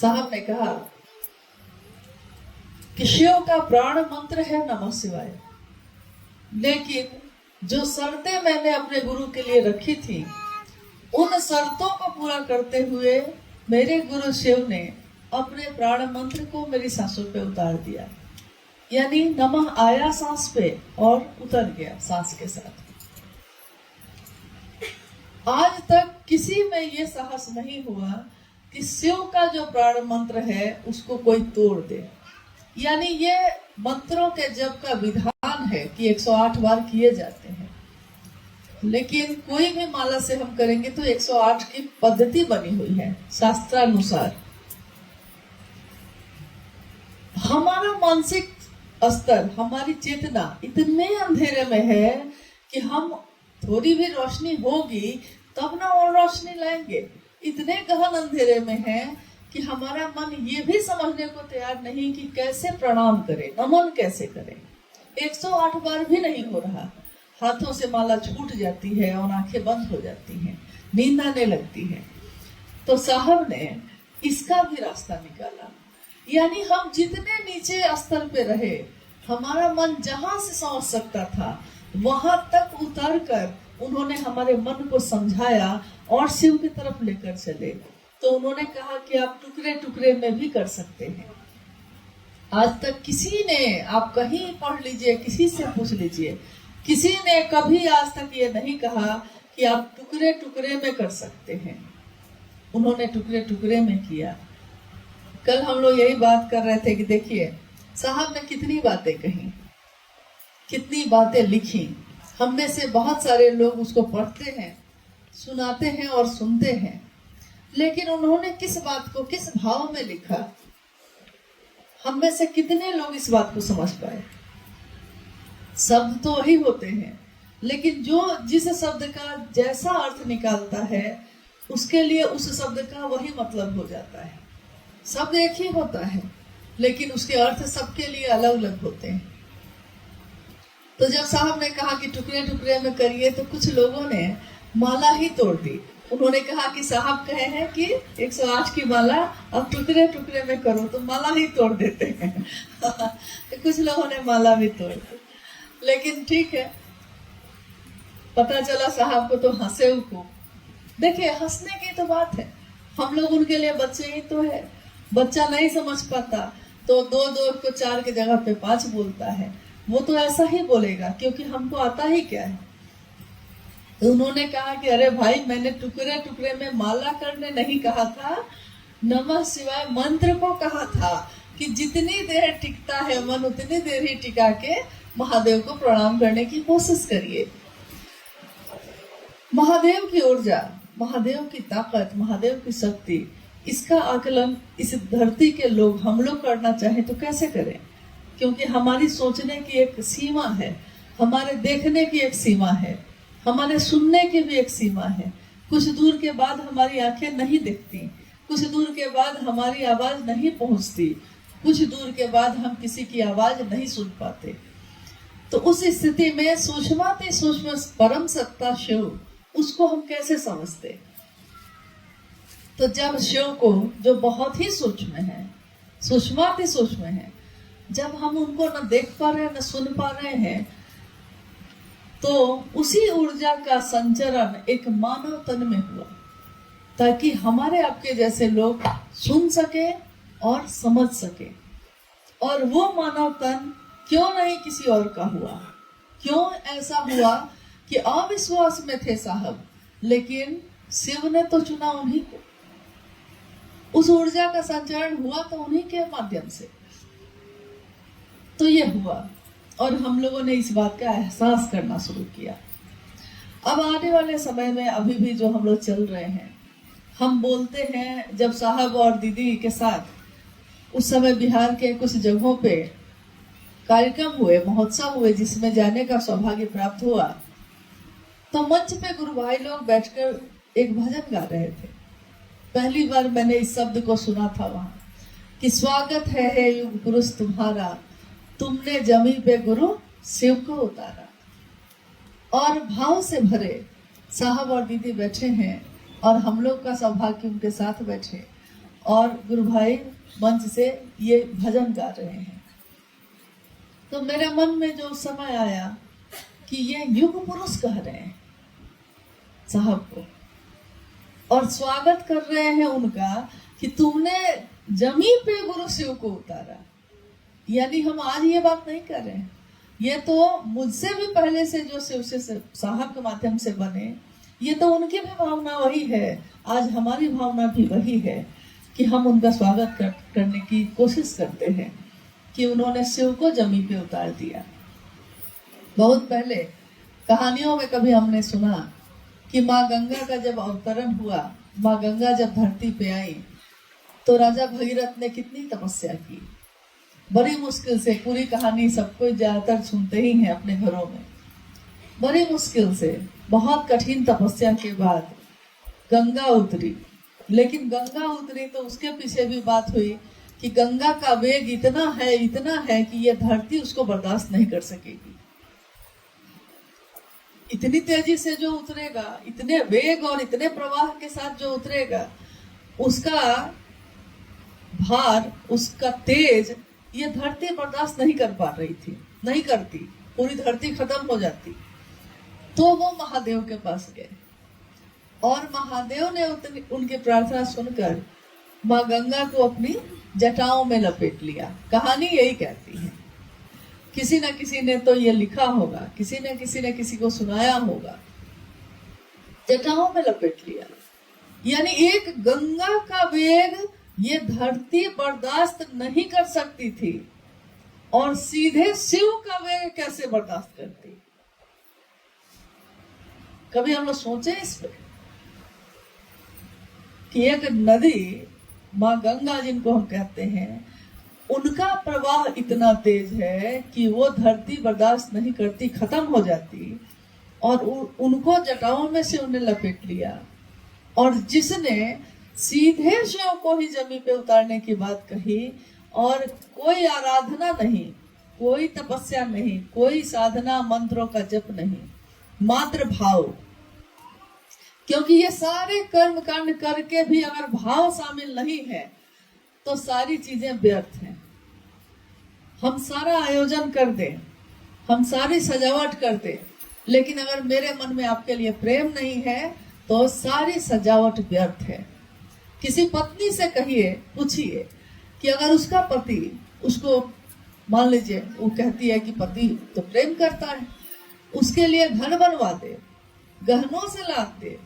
साहब ने कहा कि शिव का प्राण मंत्र है नमः शिवाय, लेकिन जो शर्तें मैंने अपने गुरु के लिए रखी थी उन शर्तों को पूरा करते हुए मेरे गुरु शिव ने अपने प्राण मंत्र को मेरी सांसों पे उतार दिया। यानी नमः आया सांस पे और उतर गया सांस के साथ। आज तक किसी में ये साहस नहीं हुआ कि शिव का जो प्राण मंत्र है उसको कोई तोड़ दे। यानी ये मंत्रों के जप का विधान है कि 108 बार किए जाते हैं, लेकिन कोई भी माला से हम करेंगे तो 108 की पद्धति बनी हुई है शास्त्रानुसार। हमारा मानसिक स्तर, हमारी चेतना इतने अंधेरे में है कि हम थोड़ी भी रोशनी होगी तब ना और रोशनी लाएंगे। इतने गहन अंधेरे में है कि हमारा मन ये भी समझने को तैयार नहीं कि कैसे प्रणाम करें, नमन कैसे करें। 108 बार भी नहीं हो रहा, हाथों से माला छूट जाती है और आंखें बंद हो जाती हैं, नींद आने लगती है। तो साहब ने इसका भी रास्ता निकाला। यानी हम जितने नीचे स्तर पे रहे, हमारा मन जहां से समझ सकता था वहां तक उतर कर उन्होंने हमारे मन को समझाया और शिव की तरफ लेकर चले। तो उन्होंने कहा कि आप टुकड़े टुकड़े में भी कर सकते हैं। आज तक किसी ने, आप कहीं पढ़ लीजिए, किसी से पूछ लीजिए, किसी ने कभी आज तक ये नहीं कहा कि आप टुकड़े टुकड़े में कर सकते हैं। उन्होंने टुकड़े टुकड़े में किया। कल हम लोग यही बात कर रहे थे कि देखिए साहब ने कितनी बातें कही, कितनी बातें लिखी। हम में से बहुत सारे लोग उसको पढ़ते हैं, सुनाते हैं और सुनते हैं, लेकिन उन्होंने किस बात को किस भाव में लिखा, हम में से कितने लोग इस बात को समझ पाए। शब्द तो वही होते हैं, लेकिन जो जिस शब्द का जैसा अर्थ निकालता है उसके लिए उस शब्द का वही मतलब हो जाता है। शब्द एक ही होता है, लेकिन उसके अर्थ सबके लिए अलग अलग होते हैं। तो जब साहब ने कहा कि टुकड़े टुकड़े में करिए, तो कुछ लोगों ने माला ही तोड़ दी। उन्होंने कहा कि साहब कहे हैं कि 108 की माला अब टुकड़े टुकड़े में करो, तो माला ही तोड़ देते हैं। तो कुछ लोगों ने माला भी तोड़ दी, लेकिन ठीक है, पता चला साहब को तो हंसे खूब। देखिए हंसने की तो बात है, हम लोग उनके लिए बच्चे ही तो है। बच्चा नहीं समझ पाता तो 2 को 4 की जगह पे 5 बोलता है, वो तो ऐसा ही बोलेगा क्योंकि हमको आता ही क्या है। तो उन्होंने कहा कि अरे भाई, मैंने टुकड़े टुकड़े में माला करने नहीं कहा था, नमः शिवाय मंत्र को कहा था कि जितनी देर टिकता है मन उतनी देर ही टिका के महादेव को प्रणाम करने की कोशिश करिए। महादेव की ऊर्जा, महादेव की ताकत, महादेव की शक्ति, इसका आकलन इस धरती के लोग, हम लोग करना चाहे तो कैसे करें? क्योंकि हमारी सोचने की एक सीमा है, हमारे देखने की एक सीमा है, हमारे सुनने की भी एक सीमा है। कुछ दूर के बाद हमारी आंखें नहीं देखती, कुछ दूर के बाद हमारी आवाज नहीं पहुंचती, कुछ दूर के बाद हम किसी की आवाज नहीं सुन पाते। तो उस स्थिति में सूक्ष्माति सूक्ष्म परम सत्ता शिव, उसको हम कैसे समझते? तो जब शिव को, जो बहुत ही सूक्ष्म है, सूक्ष्माति सूक्ष्म है, जब हम उनको न देख पा रहे हैं न सुन पा रहे हैं, तो उसी ऊर्जा का संचरण एक मानव तन में हुआ, ताकि हमारे आपके जैसे लोग सुन सके और समझ सके। और वो मानव तन क्यों नहीं किसी और का हुआ? क्यों ऐसा हुआ कि अविश्वास में थे साहब, लेकिन शिव ने तो चुना उन्हीं को। उस ऊर्जा का संचरण हुआ तो उन्हीं के माध्यम से। तो ये हुआ और हम लोगों ने इस बात का एहसास करना शुरू किया। अब आने वाले समय में अभी भी जो हम लोग चल रहे हैं, हम बोलते हैं, जब साहब और दीदी के साथ उस समय बिहार के कुछ जगहों पे कार्यक्रम हुए, महोत्सव हुए, जिसमें जाने का सौभाग्य प्राप्त हुआ, तो मंच पे गुरु भाई लोग बैठकर एक भजन गा रहे थे। पहली बार मैंने इस शब्द को सुना था वहां कि स्वागत है युग पुरुष तुम्हारा, तुमने जमी पे गुरु शिव को उतारा। और भाव से भरे साहब और दीदी बैठे हैं और हम लोग का सौभाग्य उनके साथ बैठे, और गुरु भाई मंच से ये भजन गा रहे हैं। तो मेरे मन में जो समय आया कि ये युग पुरुष कह रहे हैं साहब को, और स्वागत कर रहे हैं उनका कि तुमने जमीन पे गुरु शिव को उतारा। यानी हम आज ये बात नहीं कर रहे हैं, ये तो मुझसे भी पहले से जो शिव से साहब के माध्यम से बने, ये तो उनकी भी भावना वही है, आज हमारी भावना भी वही है कि हम उनका स्वागत करने की कोशिश करते हैं कि उन्होंने शिव को जमीन पे उतार दिया। बहुत पहले कहानियों में कभी हमने सुना कि माँ गंगा का जब अवतरण हुआ, माँ गंगा जब धरती पे आई तो राजा भगीरथ ने कितनी तपस्या की, बड़ी मुश्किल से। पूरी कहानी सबको ज्यादातर सुनते ही हैं अपने घरों में। बड़ी मुश्किल से, बहुत कठिन तपस्या के बाद गंगा उतरी। लेकिन गंगा उतरी तो उसके पीछे भी बात हुई कि गंगा का वेग इतना है कि यह धरती उसको बर्दाश्त नहीं कर सकेगी। इतनी तेजी से जो उतरेगा, इतने वेग और इतने प्रवाह के साथ जो उतरेगा, उसका भार, उसका तेज, ये धरती बर्दाश्त नहीं कर पा रही थी, नहीं करती, पूरी धरती खत्म हो जाती। तो वो महादेव के पास गए और महादेव ने उनकी प्रार्थना सुनकर माँ गंगा को अपनी जटाओं में लपेट लिया। कहानी यही कहती है, किसी न किसी ने तो ये लिखा होगा, किसी ने किसी को सुनाया होगा, जटाओं में लपेट लिया। यानी एक गंगा का वेग ये धरती बर्दाश्त नहीं कर सकती थी, और सीधे शिव का वेग कैसे बर्दाश्त करती। कभी हम लोग सोचे इस पे कि एक नदी, माँ गंगा जिनको हम कहते हैं, उनका प्रवाह इतना तेज है कि वो धरती बर्दाश्त नहीं करती, खत्म हो जाती, और उनको जटाओं में से उन्हें लपेट लिया। और जिसने सीधे शिव को ही जमीन पे उतारने की बात कही, और कोई आराधना नहीं, कोई तपस्या नहीं, कोई साधना मंत्रों का जप नहीं, मात्र भाव। क्योंकि ये सारे कर्म कांड करके भी अगर भाव शामिल नहीं है तो सारी चीजें व्यर्थ हैं। हम सारा आयोजन कर दें, हम सारी सजावट कर दें, लेकिन अगर मेरे मन में आपके लिए प्रेम नहीं है तो सारी सजावट व्यर्थ है। किसी पत्नी से कहिए, पूछिए कि अगर उसका पति उसको, मान लीजिए वो कहती है कि पति तो प्रेम करता है, उसके लिए घर बनवा दे, गहनों से लाद दे,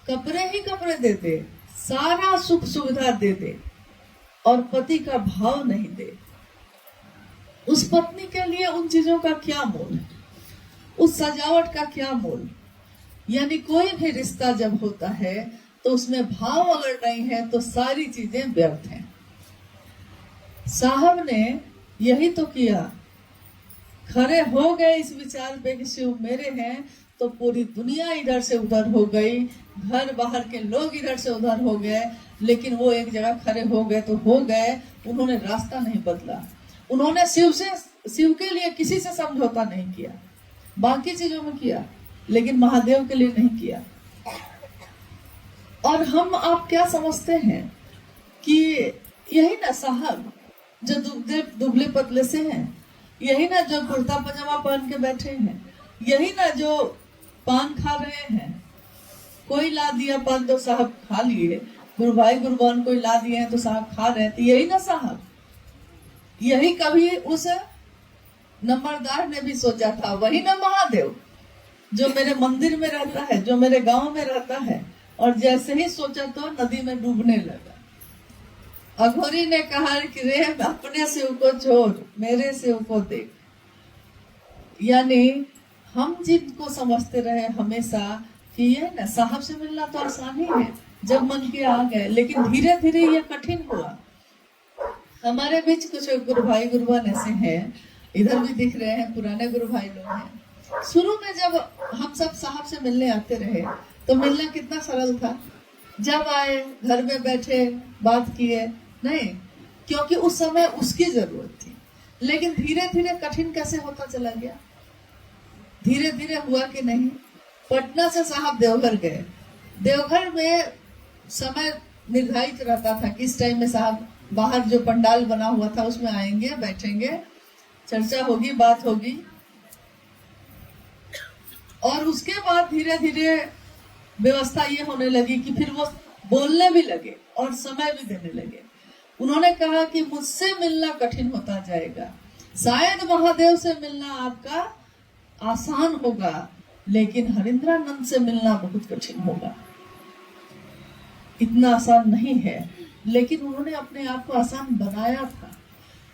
कपड़े ही कपड़े दे दे, सारा सुख सुविधा दे दे, और पति का भाव नहीं दे, उस पत्नी के लिए उन चीजों का क्या मोल है, उस सजावट का क्या मोल। यानी कोई भी रिश्ता जब होता है तो उसमें भाव अगर नहीं है तो सारी चीजें व्यर्थ हैं। साहब ने यही तो किया, खड़े हो गए इस विचार पे कि शिव मेरे हैं, तो पूरी दुनिया इधर से उधर हो गई, घर बाहर के लोग इधर से उधर हो गए, लेकिन वो एक जगह खड़े हो गए तो हो गए। उन्होंने रास्ता नहीं बदला, उन्होंने शिव के लिए किसी से समझौता नहीं किया, बाकी चीजों में किया, लेकिन महादेव के लिए नहीं किया। और हम आप क्या समझते हैं कि यही ना साहब जो दुबले पतले से हैं, यही ना जो कुर्ता पजामा पहन के बैठे हैं, यही ना जो पान खा रहे हैं। कोई ला दिया पान तो साहब खा लिए, गुरु भाई गुरुबान कोई ला दिए हैं तो साहब खा रहे हैं, तो यही ना साहब। यही कभी उस नंबरदार ने भी सोचा था, वही ना महादेव जो मेरे मंदिर में रहता है, जो मेरे गांव में रहता है। और जैसे ही सोचा तो नदी में डूबने लगा। अघोरी ने कहा कि रे अपने शिव को छोड़, मेरे शिव को देख। यानी हम जिनको समझते रहे हमेशा कि ये ना साहब से मिलना तो आसान ही है, जब मन के आ गए, लेकिन धीरे धीरे ये कठिन हुआ। हमारे बीच कुछ गुरु भाई गुरुबान ऐसे हैं, इधर भी दिख रहे हैं, पुराने गुरु भाई लोग हैं। शुरू में जब हम सब साहब से मिलने आते रहे तो मिलना कितना सरल था, जब आए घर में बैठे बात किए, नहीं, क्योंकि उस समय उसकी जरूरत थी। लेकिन धीरे धीरे कठिन कैसे होता चला गया, धीरे धीरे हुआ कि नहीं। पटना से साहब देवघर गए, देवघर में समय निर्धारित रहता था किस टाइम में साहब बाहर जो पंडाल बना हुआ था उसमें आएंगे, बैठेंगे, चर्चा होगी, बात होगी। और उसके बाद धीरे धीरे व्यवस्था ये होने लगी कि फिर वो बोलने भी लगे और समय भी देने लगे। उन्होंने कहा कि मुझसे मिलना कठिन होता जाएगा, शायद महादेव से मिलना आपका आसान होगा, लेकिन हरिंद्रानंद से मिलना बहुत कठिन होगा। इतना आसान नहीं है, लेकिन उन्होंने अपने आप को आसान बनाया था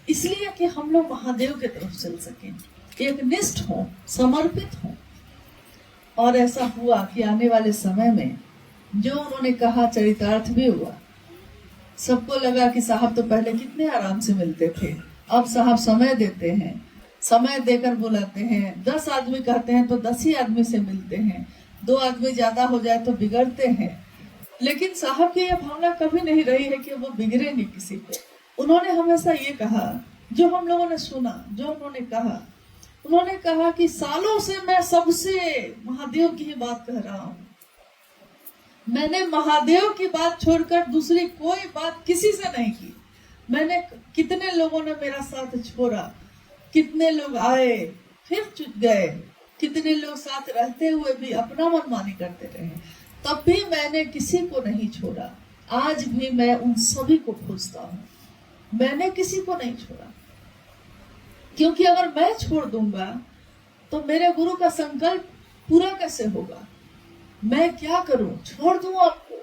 इसलिए कि हम लोग महादेव की तरफ चल सकें, एक निष्ठ हो, समर्पित हो। और ऐसा हुआ कि आने वाले समय में जो उन्होंने कहा चरितार्थ भी हुआ। सबको लगा कि साहब तो पहले कितने आराम से मिलते थे, अब साहब समय देते हैं, समय देकर बुलाते हैं। 10 आदमी कहते हैं तो 10 ही आदमी से मिलते हैं, 2 आदमी ज्यादा हो जाए तो बिगड़ते हैं। लेकिन साहब की यह भावना कभी नहीं रही है कि वो बिगड़ेंगे किसी को। उन्होंने हमेशा ये कहा, जो हम लोगों ने सुना, जो उन्होंने कहा कि सालों से मैं सबसे महादेव की ही बात कह रहा हूँ। मैंने महादेव की बात छोड़कर दूसरी कोई बात किसी से नहीं की। मैंने कितने लोगों ने मेरा साथ छोड़ा, कितने लोग आए फिर चुप गए, कितने लोग साथ रहते हुए भी अपना मनमानी करते रहे, तब भी मैंने किसी को नहीं छोड़ा। आज भी मैं उन सभी को खोजता हूँ, मैंने किसी को नहीं छोड़ा। क्योंकि अगर मैं छोड़ दूंगा तो मेरे गुरु का संकल्प पूरा कैसे होगा। मैं क्या करूं, छोड़ दूं आपको,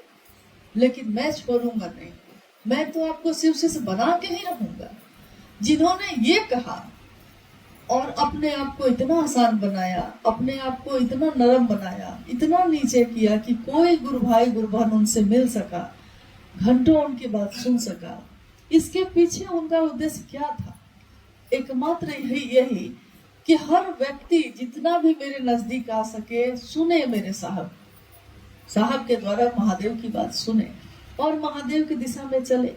लेकिन मैं छोड़ूंगा नहीं। मैं तो आपको शिव से बना के ही रहूंगा। जिन्होंने ये कहा और अपने आप को इतना आसान बनाया, अपने आप को इतना नरम बनाया, इतना नीचे किया कि कोई गुरु भाई गुरु बहन उनसे मिल सका, घंटों उनकी बात सुन सका, इसके पीछे उनका उद्देश्य क्या था? एकमात्र यही कि हर व्यक्ति जितना भी मेरे नजदीक आ सके सुने, मेरे साहब के द्वारा महादेव की बात सुने और महादेव की दिशा में चले।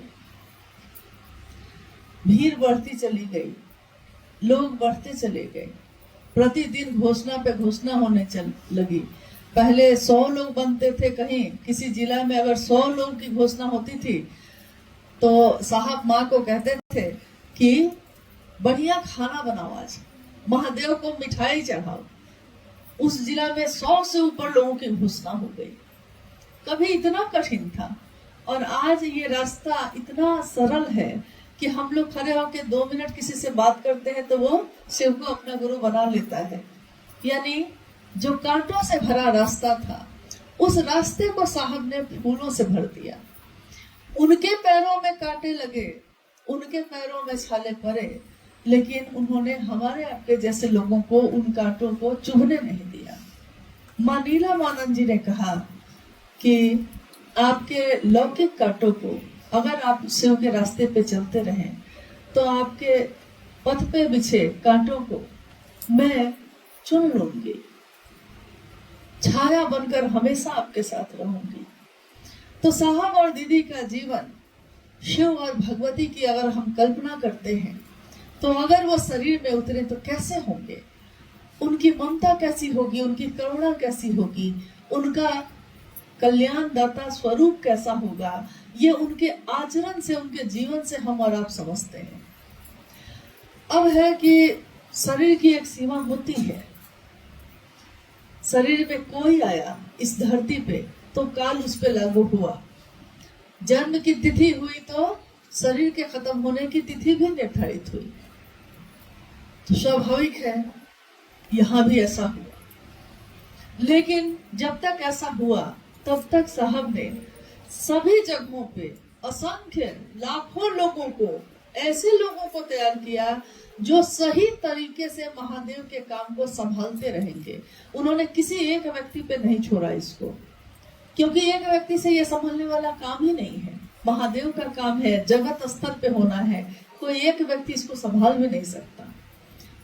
भीड़ बढ़ती चली गई, लोग बढ़ते चले गए, प्रतिदिन घोषणा पे घोषणा होने लगी। पहले 100 लोग बनते थे, कहीं किसी जिला में अगर 100 लोग की घोषणा होती थी तो साहब माँ को कहते थे कि बढ़िया खाना बनाओ, आज महादेव को मिठाई चढ़ाओ। उस जिला में 100 से ऊपर लोगों की घोषणा हो गई। कभी इतना कठिन था और आज ये रास्ता इतना सरल है कि हम लोग खड़े होकर 2 मिनट किसी से बात करते हैं तो वो शिव को अपना गुरु बना लेता है। यानी जो कांटों से भरा रास्ता था, उस रास्ते को साहब ने फूलों से भर दिया। उनके पैरों में कांटे लगे, उनके पैरों में छाले पड़े, लेकिन उन्होंने हमारे आपके जैसे लोगों को उन कांटों को चुभने नहीं दिया। मां नीलामानंद जी ने कहा कि आपके लौकिक कांटों को अगर आप शिव के रास्ते पे चलते रहें तो आपके पथ पे बिछे कांटों को मैं चुन लूंगी, छाया बनकर हमेशा आपके साथ रहूंगी। तो साहब और दीदी का जीवन, शिव और भगवती की अगर हम कल्पना करते हैं तो अगर वो शरीर में उतरे तो कैसे होंगे, उनकी ममता कैसी होगी, उनकी करुणा कैसी होगी, उनका कल्याणदाता स्वरूप कैसा होगा, ये उनके आचरण से, उनके जीवन से हम और आप समझते हैं। अब है कि शरीर की एक सीमा होती है। शरीर में कोई आया इस धरती पे तो काल उस पे लागू हुआ। जन्म की तिथि हुई तो शरीर के खत्म होने की तिथि भी निर्धारित हुई। तो स्वाभाविक है यहाँ भी ऐसा हुआ। लेकिन जब तक ऐसा हुआ तब तक साहब ने सभी जगहों पे असंख्य लाखों लोगों को, ऐसे लोगों को तैयार किया जो सही तरीके से महादेव के काम को संभालते रहेंगे। उन्होंने किसी एक व्यक्ति पे नहीं छोड़ा इसको, क्योंकि एक व्यक्ति से ये संभालने वाला काम ही नहीं है। महादेव का काम है, जगत स्तर पे होना है, कोई एक व्यक्ति इसको संभाल भी नहीं सकता।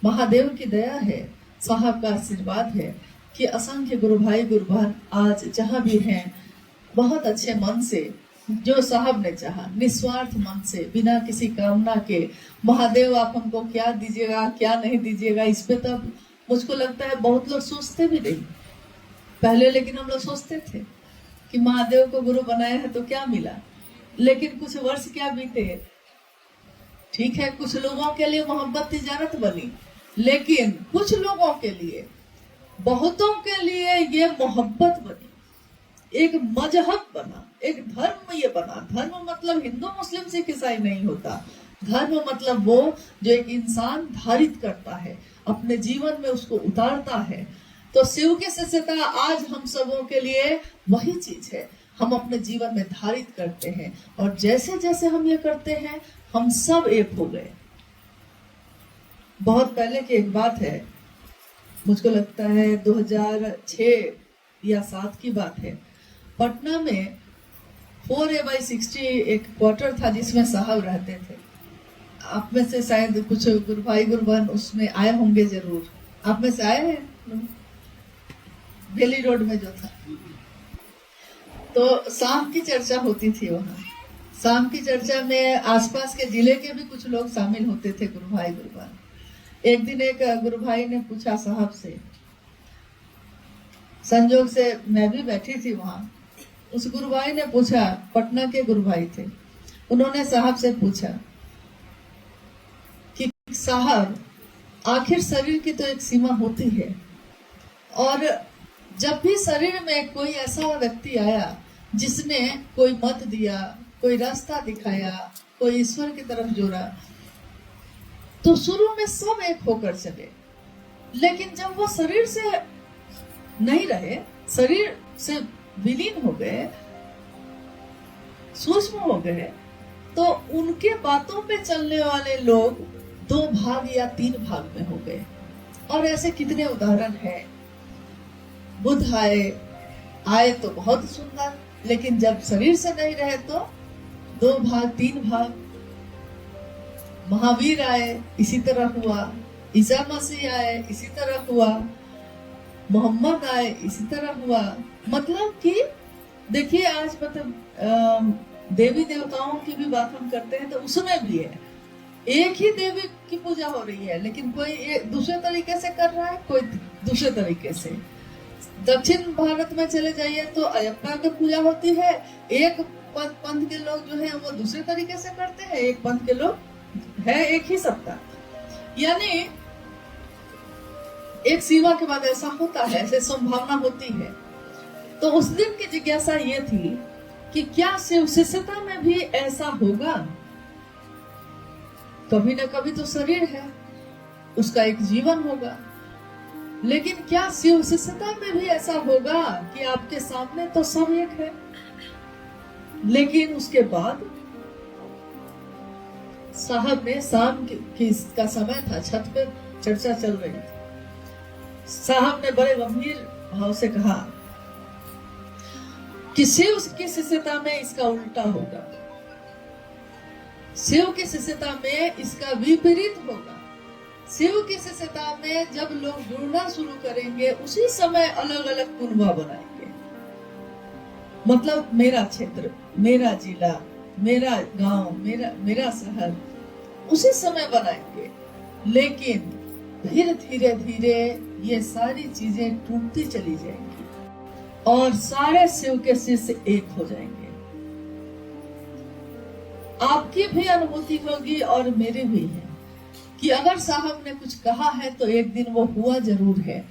महादेव की दया है, साहब का आशीर्वाद है कि असंख्य गुरु भाई गुरु बहन आज जहाँ भी हैं, बहुत अच्छे मन से, जो साहब ने चाहा, निस्वार्थ मन से, बिना किसी कामना के, महादेव आप हमको क्या दीजिएगा क्या नहीं दीजिएगा, इस पे तब मुझको लगता है बहुत लोग सोचते भी नहीं पहले। लेकिन हम लोग सोचते थे कि महादेव को गुरु बनाया है तो क्या मिला, लेकिन कुछ वर्ष क्या बीते, ठीक है कुछ लोगों के लिए मोहब्बत तिजारत बनी, लेकिन कुछ लोगों के लिए, बहुतों के लिए ये मोहब्बत बनी, एक मजहब बना, एक धर्म ये बना। धर्म मतलब हिंदू मुस्लिम सिख ईसाई नहीं होता। धर्म मतलब वो जो एक इंसान धारित करता है, अपने जीवन में उसको उतारता है। तो शिव की शिष्यता आज हम सबों के लिए वही चीज है, हम अपने जीवन में धारित करते हैं, और जैसे जैसे हम ये करते हैं हम सब एक हो गए। बहुत पहले की एक बात है, मुझको लगता है 2006 या 7 की बात है। पटना में 4A/60 एक क्वार्टर था जिसमें साहब रहते थे। आप में से शायद कुछ गुरु भाई गुरु बहन उसमें आए होंगे जरूर। आप में से आए हैं? बेली रोड में जो था, तो शाम की चर्चा होती थी वहाँ। शाम की चर्चा में आसपास के जिले के भी कुछ लोग शामिल होते थे, गुरु भाई गुरु बहन। एक दिन एक गुरु भाई ने पूछा साहब से, संजोग से मैं भी बैठी थी वहां। उस गुरु भाई ने पूछा, पटना के गुरु भाई थे, उन्होंने साहब से पूछा कि साहब आखिर शरीर की तो एक सीमा होती है, और जब भी शरीर में कोई ऐसा व्यक्ति आया जिसने कोई मत दिया, कोई रास्ता दिखाया, कोई ईश्वर की तरफ जोड़ा, तो शुरू में सब एक होकर चले, लेकिन जब वो शरीर से नहीं रहे, शरीर से विलीन हो गए, सूक्ष्म हो गए, तो उनके बातों पे चलने वाले लोग 2 भाग या 3 भाग में हो गए। और ऐसे कितने उदाहरण हैं। बुद्ध आए तो बहुत सुंदर, लेकिन जब शरीर से नहीं रहे तो 2 भाग 3 भाग। महावीर आए, इसी तरह हुआ। ईसा मसीह आए, इसी तरह हुआ। मोहम्मद आए, इसी तरह हुआ। मतलब कि देखिए आज मतलब देवी देवताओं की भी बात हम करते हैं तो उसमें भी है, एक ही देवी की पूजा हो रही है, लेकिन कोई दूसरे तरीके से कर रहा है, कोई दूसरे तरीके से। दक्षिण भारत में चले जाइए तो अयप्पा की पूजा होती है, एक पंथ के लोग जो है वो दूसरे तरीके से करते हैं, एक पंथ के लोग है एक ही सत्ता। यानी एक सीमा के बाद ऐसा होता है, ऐसे संभावना होती है। तो उस दिन की जिज्ञासा ये थी कि क्या शिव शिष्यता में भी ऐसा होगा? कभी न कभी तो शरीर है, उसका एक जीवन होगा, लेकिन क्या शिव शिष्यता में भी ऐसा होगा कि आपके सामने तो सब एक है, लेकिन उसके बाद साहब ने शाम का समय था, छत पे चर्चा चल रही थी। साहब ने बड़े गंभीर भाव से कहा कि शिव की शिष्यता में इसका उल्टा होगा, शिव की शिष्यता में इसका विपरीत होगा। शिव की शिष्यता में जब लोग जुड़ना शुरू करेंगे, उसी समय अलग अलग कुनबा बनाएंगे। मतलब मेरा क्षेत्र, मेरा जिला, मेरा गांव, मेरा शहर, उसी समय बनाएंगे। लेकिन धीरे धीरे धीरे ये सारी चीजें टूटती चली जाएंगी और सारे शिव के शिष्य एक हो जाएंगे। आपकी भी अनुभूति होगी और मेरी भी है कि अगर साहब ने कुछ कहा है तो एक दिन वो हुआ जरूर है।